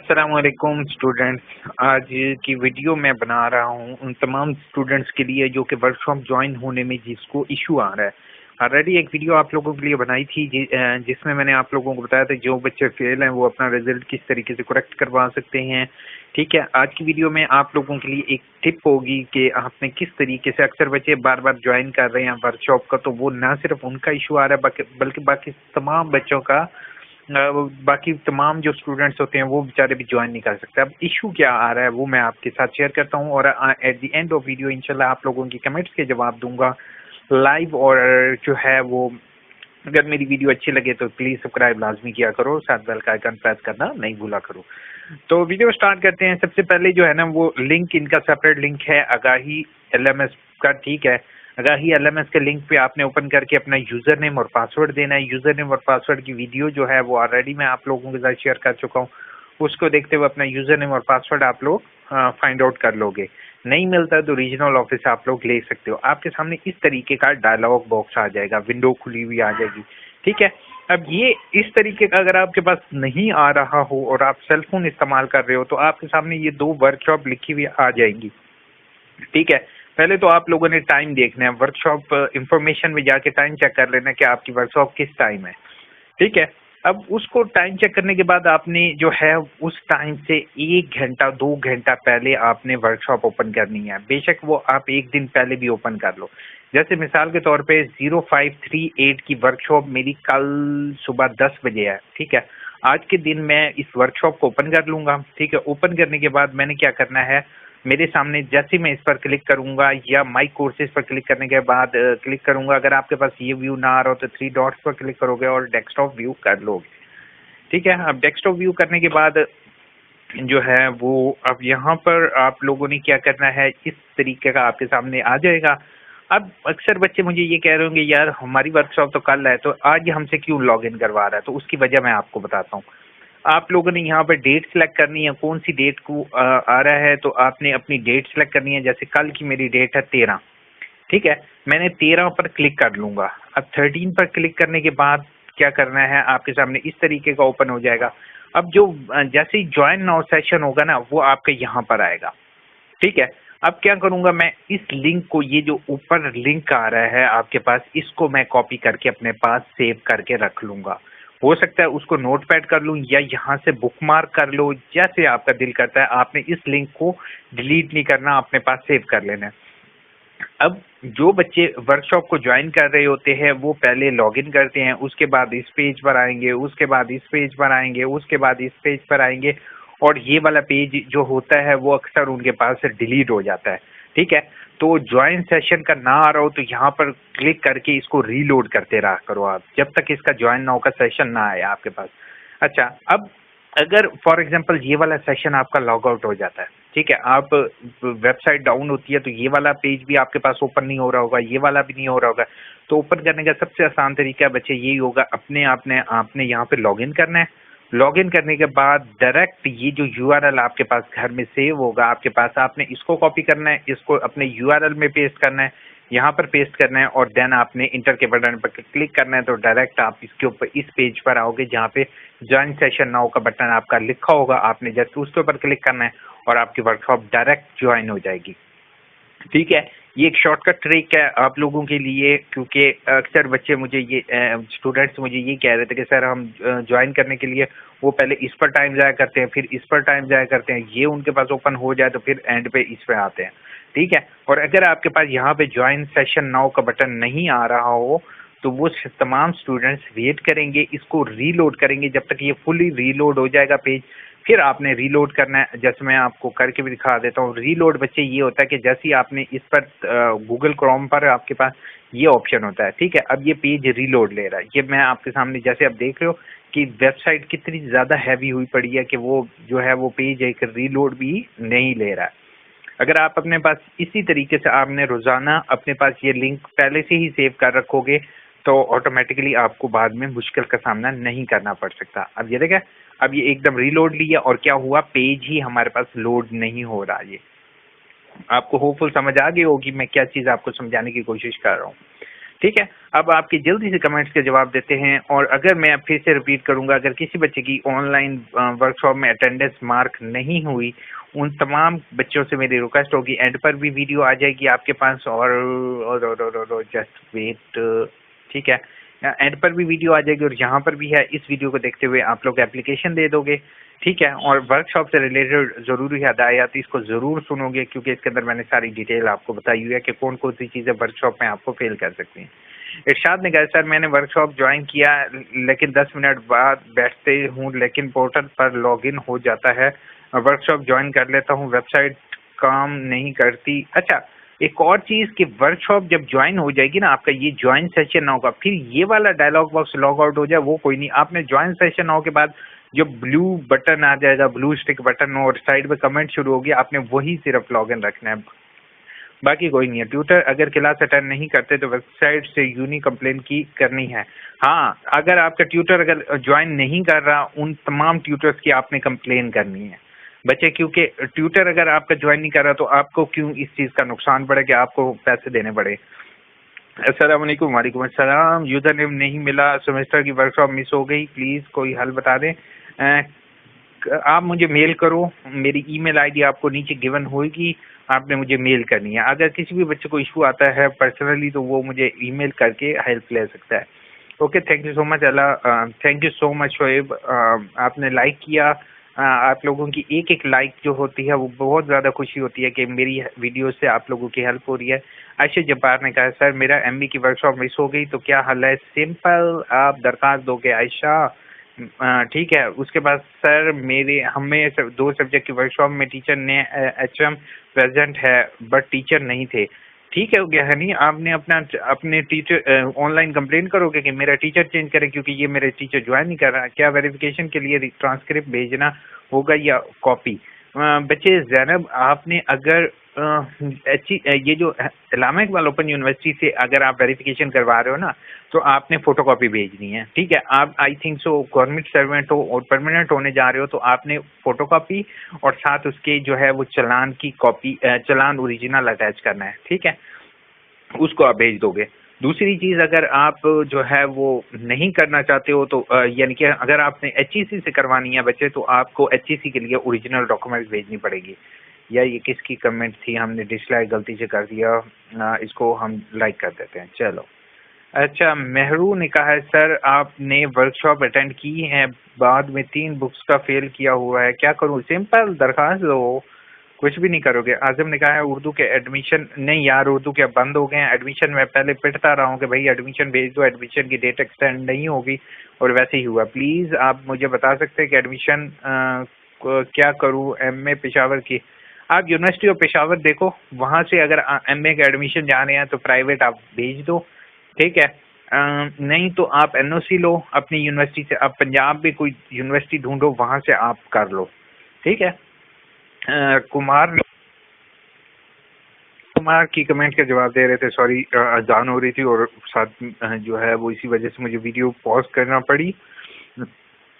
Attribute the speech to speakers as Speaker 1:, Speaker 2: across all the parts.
Speaker 1: अस्सलामुअलैकुम स्टूडेंट्स। आज की वीडियो मैं बना रहा हूँ उन तमाम स्टूडेंट्स के लिए जो कि वर्कशॉप ज्वाइन होने में जिसको इशू आ रहा है। ऑलरेडी एक वीडियो आप लोगों के लिए बनाई थी जिसमें मैंने आप लोगों को बताया था जो बच्चे फेल हैं वो अपना रिजल्ट किस तरीके से करेक्ट करवा सकते हैं। ठीक है, आज की वीडियो में आप लोगों के लिए एक टिप होगी कि आपने किस तरीके से, अक्सर बच्चे बार बार ज्वाइन कर रहे हैं वर्कशॉप का, तो वो ना सिर्फ उनका इशू आ रहा है बल्कि बाकी तमाम बच्चों का, बाकी तमाम जो स्टूडेंट्स होते हैं वो बेचारे भी ज्वाइन नहीं कर सकते। अब इशू क्या आ रहा है वो मैं आपके साथ शेयर करता हूँ और at the end of video इंशाल्लाह आप लोगों की कमेंट्स के जवाब दूंगा लाइव। और जो है वो, अगर मेरी वीडियो अच्छी लगे तो प्लीज सब्सक्राइब लाजमी किया करो, साथ बेल का आइकन प्रेस करना नहीं भूला करो। तो वीडियो स्टार्ट करते हैं। सबसे पहले जो है ना वो लिंक, इनका सेपरेट लिंक है आगाही LMS का। ठीक है, आगाही LMS के लिंक पे आपने ओपन करके अपना यूजर नेम और पासवर्ड देना है। यूजर नेम और पासवर्ड की वीडियो जो है वो ऑलरेडी मैं आप लोगों के साथ शेयर कर चुका हूँ, उसको देखते हुए अपना यूजर नेम और पासवर्ड आप लोग फाइंड आउट कर लोगे। नहीं मिलता तो रीजनल ऑफिस आप लोग ले सकते हो। आपके सामने इस तरीके का डायलॉग बॉक्स आ जाएगा, विंडो खुली हुई आ जाएगी। ठीक है, अब ये इस तरीके का अगर आपके पास नहीं आ रहा हो और आप सेल फोन इस्तेमाल कर रहे हो तो आपके सामने ये 2 वर्कशॉप लिखी हुई आ जाएंगी। ठीक है, पहले तो आप लोगों ने टाइम देखना है, वर्कशॉप इंफॉर्मेशन में जाके टाइम चेक कर लेना कि आपकी वर्कशॉप किस टाइम है। ठीक है, अब उसको टाइम चेक करने के बाद आपने जो है उस टाइम से 1 घंटा 2 घंटा पहले आपने वर्कशॉप ओपन करनी है। बेशक वो आप 1 दिन पहले भी ओपन कर लो। जैसे मिसाल के तौर पे 0538 की वर्कशॉप मेरी कल सुबह 10 बजे है। ठीक है, आज के दिन मैं इस वर्कशॉप को ओपन कर लूंगा। ठीक है, ओपन करने के बाद मैंने क्या करना है, मेरे सामने जैसे मैं इस पर क्लिक करूंगा या माई कोर्सेज पर क्लिक करने के बाद क्लिक करूंगा, अगर आपके पास ये व्यू ना आ रहा हो तो 3 डॉट्स पर क्लिक करोगे और डेस्कटॉप व्यू कर लोगे। ठीक है, अब डेस्कटॉप व्यू करने के बाद जो है वो अब यहाँ पर आप लोगों ने क्या करना है, इस तरीके का आपके सामने आ जाएगा। अब अक्सर बच्चे मुझे ये कह रहे होंगे यार हमारी वर्कशॉप तो कल है तो आज हमसे क्यों लॉग इन करवा रहा है, तो उसकी वजह मैं आपको बताता हूँ। आप लोगों ने यहाँ पर डेट सेलेक्ट करनी है, कौन सी डेट को आ रहा है, तो आपने अपनी डेट सेलेक्ट करनी है। जैसे कल की मेरी डेट है 13। ठीक है, मैंने 13 पर क्लिक कर लूंगा। अब 13 पर क्लिक करने के बाद क्या करना है, आपके सामने इस तरीके का ओपन हो जाएगा। अब जो जैसे ही ज्वाइन नाउ सेशन होगा ना वो आपके यहाँ पर आएगा। ठीक है, अब क्या करूंगा मैं, इस लिंक को, ये जो ऊपर लिंक आ रहा है आपके पास, इसको मैं कॉपी करके अपने पास सेव करके रख लूंगा। हो सकता है उसको नोटपैड कर लूं या यहाँ से बुकमार्क कर लो, जैसे आपका दिल करता है। आपने इस लिंक को डिलीट नहीं करना, अपने पास सेव कर लेना है। अब जो बच्चे वर्कशॉप को ज्वाइन कर रहे होते हैं वो पहले लॉगिन करते हैं, उसके बाद इस पेज पर आएंगे, उसके बाद इस पेज पर आएंगे, उसके बाद इस पेज पर आएंगे, और ये वाला पेज जो होता है वो अक्सर उनके पास से डिलीट हो जाता है। ठीक है, तो ज्वाइन सेशन का ना आ रहा हो तो यहाँ पर क्लिक करके इसको रीलोड करते रहा करो आप, जब तक इसका ज्वाइन नाउ का सेशन ना आए आपके पास। अच्छा, अब अगर फॉर एग्जांपल ये वाला सेशन आपका लॉग आउट हो जाता है, ठीक है, आप वेबसाइट डाउन होती है तो ये वाला पेज भी आपके पास ओपन नहीं हो रहा होगा, ये वाला भी नहीं हो रहा होगा, तो ओपन करने का सबसे आसान तरीका बच्चे यही होगा, आपने यहाँ पे लॉगिन करना है। लॉगिन करने के बाद डायरेक्ट ये जो URL आपके पास घर में सेव होगा आपके पास, आपने इसको कॉपी करना है, इसको अपने URL में पेस्ट करना है, यहाँ पर पेस्ट करना है, और देन आपने इंटर के बटन पर क्लिक करना है। तो डायरेक्ट आप इसके ऊपर इस पेज पर आओगे जहाँ पे ज्वाइन सेशन नाउ का बटन आपका लिखा होगा, आपने जस्ट उसके ऊपर क्लिक करना है और आपकी वर्कशॉप डायरेक्ट ज्वाइन हो जाएगी। ठीक है, ये एक शॉर्टकट ट्रिक है आप लोगों के लिए, क्योंकि अक्सर बच्चे मुझे ये स्टूडेंट्स मुझे ये कह रहे थे कि सर हम ज्वाइन करने के लिए वो पहले इस पर टाइम जाया करते हैं, फिर इस पर टाइम जाया करते हैं, ये उनके पास ओपन हो जाए तो फिर एंड पे इस पे आते हैं। ठीक है, और अगर आपके पास यहाँ पे ज्वाइन सेशन नाउ का बटन नहीं आ रहा हो तो वो तमाम स्टूडेंट्स वेट करेंगे, इसको रीलोड करेंगे जब तक ये फुली रीलोड हो जाएगा पेज, फिर आपने रीलोड करना है। जैसे मैं आपको करके भी दिखा देता हूँ। रीलोड बच्चे ये होता है कि जैसे ही आपने इस पर गूगल क्रोम पर आपके पास ये ऑप्शन होता है। ठीक है, अब ये पेज रीलोड ले रहा है, ये मैं आपके सामने जैसे आप देख रहे हो कि वेबसाइट कितनी ज़्यादा हैवी हुई पड़ी है कि वो जो है वो पेज एक रीलोड भी नहीं ले रहा है। अगर आप अपने पास इसी तरीके से आपने रोज़ाना अपने पास ये लिंक पहले से ही सेव कर रखोगे तो ऑटोमेटिकली आपको बाद में मुश्किल का सामना नहीं करना पड़ सकता। अब ये देखें, अब ये एकदम रीलोड लिया और क्या हुआ, पेज ही हमारे पास लोड नहीं हो रहा। ये आपको होपफुल समझ आ गई होगी मैं क्या चीज़ आपको समझाने की कोशिश कर रहा हूँ। ठीक है, अब आपके जल्दी से कमेंट्स के जवाब देते हैं। और अगर मैं फिर से रिपीट करूंगा, अगर किसी बच्चे की ऑनलाइन वर्कशॉप में अटेंडेंस मार्क नहीं हुई, उन तमाम बच्चों से मेरी रिक्वेस्ट होगी, एंड पर भी वीडियो आ जाएगी आपके पास, और जस्ट वेट, ठीक है, एंड पर भी वीडियो आ जाएगी और यहाँ पर भी है। इस वीडियो को देखते हुए आप लोग एप्लीकेशन दे दोगे, ठीक है, और वर्कशॉप से रिलेटेड जरूरी हदायत इसको जरूर सुनोगे, क्योंकि इसके अंदर मैंने सारी डिटेल आपको बताई हुई है कि कौन कौन सी चीजें वर्कशॉप में आपको फेल कर सकती हैं। इरशाद ने कहा, सर मैंने वर्कशॉप ज्वाइन किया लेकिन 10 मिनट बाद बैठते हूँ, लेकिन पोर्टल पर लॉगिन हो जाता है, वर्कशॉप ज्वाइन कर लेता हूँ, वेबसाइट काम नहीं करती। अच्छा, एक और चीज कि वर्कशॉप जब ज्वाइन हो जाएगी ना, आपका ये ज्वाइन सेशन ना होगा, फिर ये वाला डायलॉग बॉक्स लॉग आउट हो जाए वो कोई नहीं। आपने ज्वाइन सेशन हो के बाद जो ब्लू बटन आ जाएगा, ब्लू स्टिक बटन, और साइड में कमेंट शुरू होगी, आपने वही सिर्फ लॉग इन रखना है, बाकी कोई नहीं है। ट्यूटर अगर क्लास अटेंड नहीं करते तो वेबसाइट से यूनी कंप्लेन की करनी है। हाँ, अगर आपका ट्यूटर अगर ज्वाइन नहीं कर रहा, उन तमाम ट्यूटर्स की आपने कंप्लेन करनी है बच्चे, क्योंकि ट्यूटर अगर आपका ज्वाइन नहीं कर रहा तो आपको क्यों इस चीज का नुकसान पड़े कि आपको पैसे देने पड़े। अस्सलाम वालेकुम। वालेकुम अस्सलाम। यूजर नेम नहीं मिला, सेमेस्टर की वर्कशॉप मिस हो गई, प्लीज कोई हल बता दें। आप मुझे मेल करो, मेरी ईमेल आईडी आपको नीचे गिवन होगी, आपने मुझे मेल करनी है। अगर किसी भी बच्चे को इशू आता है पर्सनली तो वो मुझे ईमेल करके हेल्प ले सकता है। Okay, thank you so much Allah, thank you so much Shoaib, आपने लाइक किया। आप लोगों की एक एक लाइक जो होती है वो बहुत ज़्यादा खुशी होती है कि मेरी वीडियो से आप लोगों की हेल्प हो रही है। आयशा जब्बार ने कहा, सर मेरा एमबी की वर्कशॉप मिस हो गई तो क्या हल है? सिंपल, आप दरख्वास्त दोगे आयशा, ठीक है। उसके बाद, सर हमें 2 सब्जेक्ट की वर्कशॉप में टीचर ने एचएम प्रेजेंट है बट टीचर नहीं थे। ठीक है, हो गया हनी, आपने अपने टीचर ऑनलाइन कंप्लेन करोगे कि मेरा टीचर चेंज करें, क्योंकि ये मेरे टीचर ज्वाइन नहीं कर रहा। क्या वेरिफिकेशन के लिए ट्रांसक्रिप्ट भेजना होगा या कॉपी? बच्चे, जैनब आपने अगर ये जो इस्लामा इकबाल ओपन यूनिवर्सिटी से अगर आप वेरिफिकेशन करवा रहे हो ना, तो आपने फोटोकॉपी भेजनी है, ठीक है। आप I think so government servant हो और परमानेंट होने जा रहे हो, तो आपने फोटोकॉपी और साथ उसके जो है वो चालान की कॉपी, चालान ओरिजिनल अटैच करना है, ठीक है, उसको आप भेज दोगे। दूसरी चीज, अगर आप जो है वो नहीं करना चाहते हो तो यानी कि अगर आपने एचईसी से करवानी है बच्चे, तो आपको एचईसी के लिए ओरिजिनल डॉक्यूमेंट भेजनी पड़ेगी। या ये किसकी कमेंट थी, हमने डिसलाइक गलती से कर दिया, इसको हम लाइक कर देते हैं, चलो। अच्छा, मेहरू ने कहा है, सर आपने वर्कशॉप अटेंड की है, बाद में 3 बुक्स का फेल किया हुआ है, क्या करूं? सिंपल, दरखास्त दो, कुछ भी नहीं करोगे। आजम ने कहा है, उर्दू के एडमिशन नहीं यार, उर्दू के बंद हो गए हैं एडमिशन। मैं पहले पिटता रहा हूँ कि भाई एडमिशन भेज दो, एडमिशन की डेट एक्सटेंड नहीं होगी, और वैसे ही हुआ। प्लीज आप मुझे बता सकते हैं कि एडमिशन क्या करूँ? एमए पेशावर की, आप यूनिवर्सिटी ऑफ पेशावर देखो, वहां से अगर एमए का एडमिशन जा रहे हैं तो प्राइवेट आप भेज दो, ठीक है। नहीं तो आप एनओसी लो अपनी यूनिवर्सिटी से, आप पंजाब में कोई यूनिवर्सिटी ढूंढो, वहां से आप कर लो, ठीक है। कुमार की कमेंट का जवाब दे रहे थे, सॉरी अजान हो रही थी और साथ जो है वो इसी वजह से मुझे वीडियो पॉज करना पड़ी।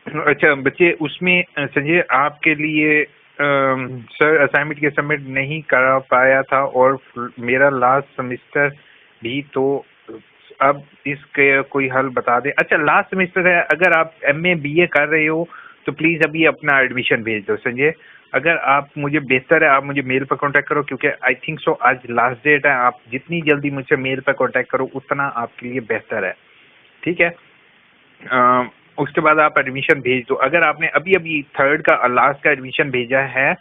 Speaker 1: अच्छा बच्चे, उसमें संजय आपके लिए सर असाइनमेंट के सबमिट नहीं करा पाया था और मेरा लास्ट सेमेस्टर भी, तो अब इसके कोई हल बता दे। अच्छा, लास्ट सेमेस्टर है, अगर आप एमए बीए कर रहे हो तो प्लीज अभी अपना एडमिशन भेज दो संजय। अगर आप मुझे, बेहतर है आप मुझे मेल पर कांटेक्ट करो, क्योंकि आई थिंक सो आज लास्ट डेट है। आप जितनी जल्दी मुझसे मेल पर कांटेक्ट करो उतना आपके लिए बेहतर है, ठीक है। उसके बाद आप एडमिशन भेज दो। अगर आपने अभी अभी 3rd का लास्ट का एडमिशन भेजा है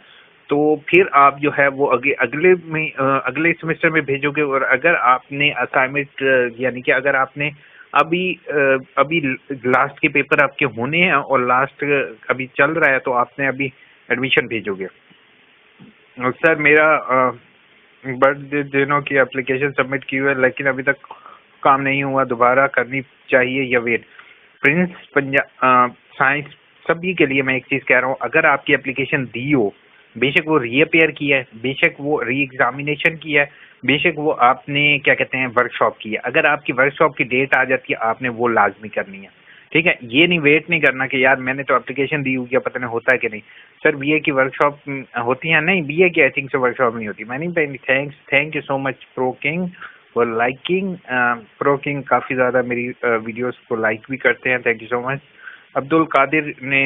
Speaker 1: तो फिर आप जो है वो अगले सेमेस्टर में भेजोगे। और अगर आपने असाइनमेंट यानी कि अगर आपने अभी लास्ट के पेपर आपके होने हैं और लास्ट अभी चल रहा है, तो आपने अभी एडमिशन भेजोगे। सर मेरा बर्थडे दिनों की एप्लीकेशन सबमिट की हुई है लेकिन अभी तक काम नहीं हुआ, दोबारा करनी चाहिए या वेट? प्रिंस पंजाब साइंस सभी के लिए मैं एक चीज कह रहा हूँ, अगर आपकी एप्लीकेशन दी हो, बेशक वो रीअपेयर की है, बेशक वो री एग्जामिनेशन की है, बेशक वो आपने क्या कहते हैं वर्कशॉप की है, अगर आपकी वर्कशॉप की डेट आ जाती है आपने वो लाजमी करनी है, ठीक है। ये नहीं वेट नहीं करना कि यार मैंने तो एप्लीकेशन दी हुई है, पता नहीं होता है कि नहीं। सर बीए की वर्कशॉप होती है? नहीं, बीए की आई थिंक से वर्कशॉप नहीं होती। मैंने thank you so much pro king वो लाइकिंग प्रोकिंग काफ़ी ज़्यादा मेरी वीडियोस को लाइक भी करते हैं। Thank you so much. Abdul Qadir ने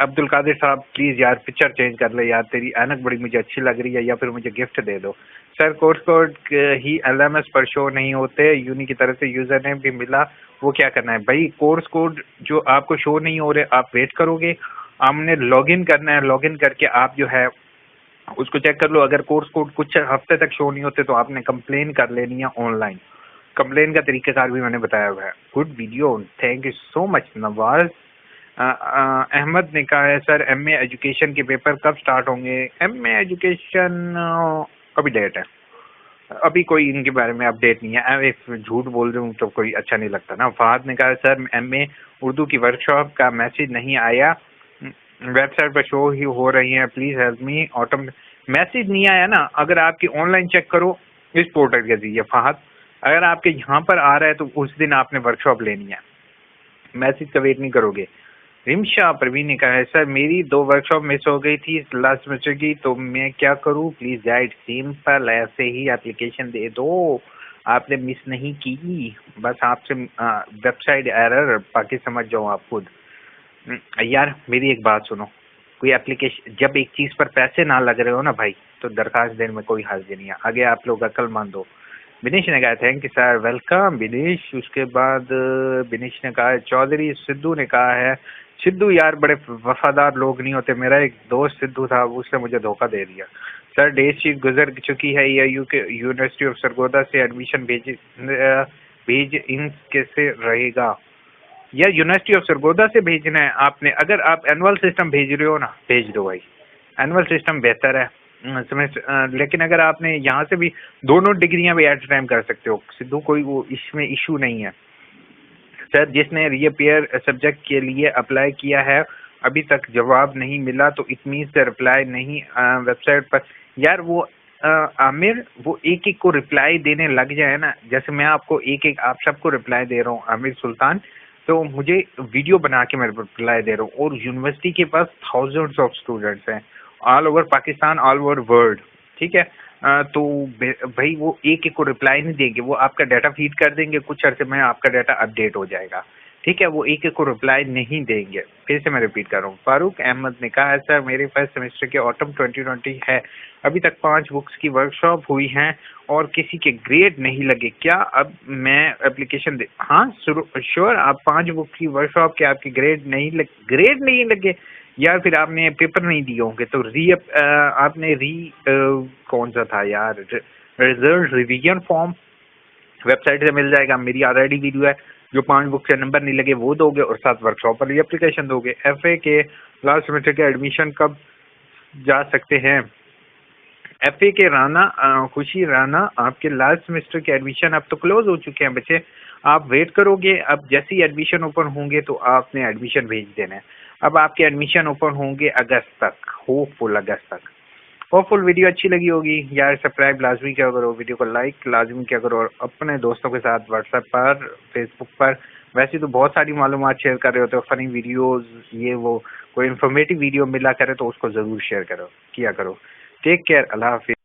Speaker 1: अब्दुल कादिर साहब प्लीज़ यार पिक्चर चेंज कर ले यार, तेरी ऐनक बड़ी मुझे अच्छी लग रही है, या फिर मुझे गिफ्ट दे दो। सर कोर्स कोड ही LMS पर शो नहीं होते, यूनी की तरफ से यूज़र नेम भी मिला, वो क्या करना है भाई? कोर्स कोड जो आपको शो नहीं हो रहे, आप वेट करोगे, हमने लॉगिन करना है, लॉगिन करके आप जो है उसको चेक कर लो। अगर कोर्स कोड कुछ हफ्ते तक शो नहीं होते तो आपने कंप्लेन कर लेनी है ऑनलाइन। कंप्लेन का तरीकाकार भी मैंने बताया हुआ है। Good video, thank you so much Nawaz. Ahmad ने कहा है सर MA एजुकेशन के पेपर कब स्टार्ट होंगे? MA एजुकेशन अभी डेट है, अभी कोई इनके बारे में अपडेट नहीं है। झूठ बोल रहा हूँ तो कोई अच्छा नहीं लगता ना। फहद ने कहा सर MA उर्दू की वर्कशॉप का मैसेज नहीं आया, वेबसाइट पर शो ही हो रही है, please help me. Autumn message नहीं आया ना, अगर आपकी ऑनलाइन चेक करो इस पोर्टल के जरिए फहद, अगर आपके यहाँ पर आ रहा है तो उस दिन आपने वर्कशॉप लेनी है, मैसेज का वेट नहीं करोगे। रिमशा प्रवीण ने कहा है सर मेरी 2 वर्कशॉप मिस हो गई थी लास्ट सेमेस्टर की, तो मैं क्या करूँ प्लीज गाइड। सिंपल, ऐसे ही एप्लीकेशन दे दो, आपने मिस नहीं की, बस आपसे वेबसाइट एरर, बाकी समझ जाओ आप खुद। यार मेरी एक बात सुनो, कोई एप्लीकेशन जब एक चीज पर पैसे ना लग रहे हो ना भाई, तो दरखास्त देने में कोई हर्ज नहीं है। आगे आप लोग अकल मान दो। विनेश ने कहा thank you sir, welcome Vinesh. उसके बाद विनेश ने कहा है चौधरी सिद्धू ने कहा है, सिद्धू यार बड़े वफादार लोग नहीं होते, मेरा एक दोस्त सिद्धू था, उसने मुझे धोखा दे दिया। सर डेट शीट गुजर चुकी है, या यूनिवर्सिटी ऑफ सरगोदा से एडमिशन भेज इन कैसे रहेगा? या यूनिवर्सिटी ऑफ सरगोदा से भेजना है आपने? अगर आप एनुअल सिस्टम भेज रहे हो ना, भेज दो भाई, एनुअल सिस्टम बेहतर है। लेकिन अगर आपने यहाँ से भी दोनों डिग्रियां भी एट टाइम कर सकते हो, सिद्धू कोई वो इसमें इशू नहीं है। सर जिसने रीअपियर सब्जेक्ट के लिए अप्लाई किया है अभी तक जवाब नहीं मिला, तो इट मीन्स रिप्लाई नहीं वेबसाइट पर। यार वो आमिर, वो एक एक को रिप्लाई देने लग जाए ना, जैसे मैं आपको एक एक आप सबको रिप्लाई दे रहा हूँ आमिर सुल्तान, तो मुझे वीडियो बना के मैं रिप्लाई दे रहा हूँ, और यूनिवर्सिटी के पास थाउजेंड्स ऑफ स्टूडेंट्स हैं all over Pakistan, all over world, ठीक है। तो भाई वो एक एक को रिप्लाई नहीं देंगे, वो आपका डाटा फीड कर देंगे, कुछ अर्से में आपका डाटा अपडेट हो जाएगा, ठीक है। वो एक एक को रिप्लाई नहीं देंगे। फिर से मैं रिपीट कर रहा हूँ। फारूक अहमद ने कहा है सर मेरे फर्स्ट सेमेस्टर के ऑटम 2020 है, अभी तक 5 बुक्स की वर्कशॉप हुई हैं और किसी के ग्रेड नहीं लगे, क्या अब मैं एप्लीकेशन दे? हाँ श्योर, आप 5 बुक की वर्कशॉप के आपके ग्रेड नहीं लगे, यार फिर आपने पेपर नहीं दिए होंगे, तो आपने कौन सा था यार, रिजल्ट रिवीजन फॉर्म वेबसाइट से मिल जाएगा। मेरी ऑलरेडी वीडियो है, जो 5 बुक से नंबर नहीं लगे वो दोगे और 7 वर्कशॉप पर एप्लीकेशन दोगे। FA के लास्ट सेमेस्टर के एडमिशन कब जा सकते हैं? FA के खुशी राना, आपके लास्ट सेमेस्टर के एडमिशन अब तो क्लोज हो चुके हैं बच्चे, आप वेट करोगे, अब जैसे ही एडमिशन ओपन होंगे तो आपने एडमिशन भेज देना है। अब आपके एडमिशन ओपन होंगे अगस्त तक, होपफुल अगस्त तक। होपफुल वीडियो अच्छी लगी होगी यार, सब्सक्राइब लाजमी क्या करो, वीडियो को लाइक लाजमी क्या करो, और अपने दोस्तों के साथ व्हाट्सएप पर, फेसबुक पर वैसे तो बहुत सारी मालूमात शेयर कर रहे होते हो, फनी वीडियोस, ये वो, कोई इन्फॉर्मेटिव वीडियो मिला करे तो उसको जरूर शेयर किया करो। टेक केयर, अल्लाह हाफिज।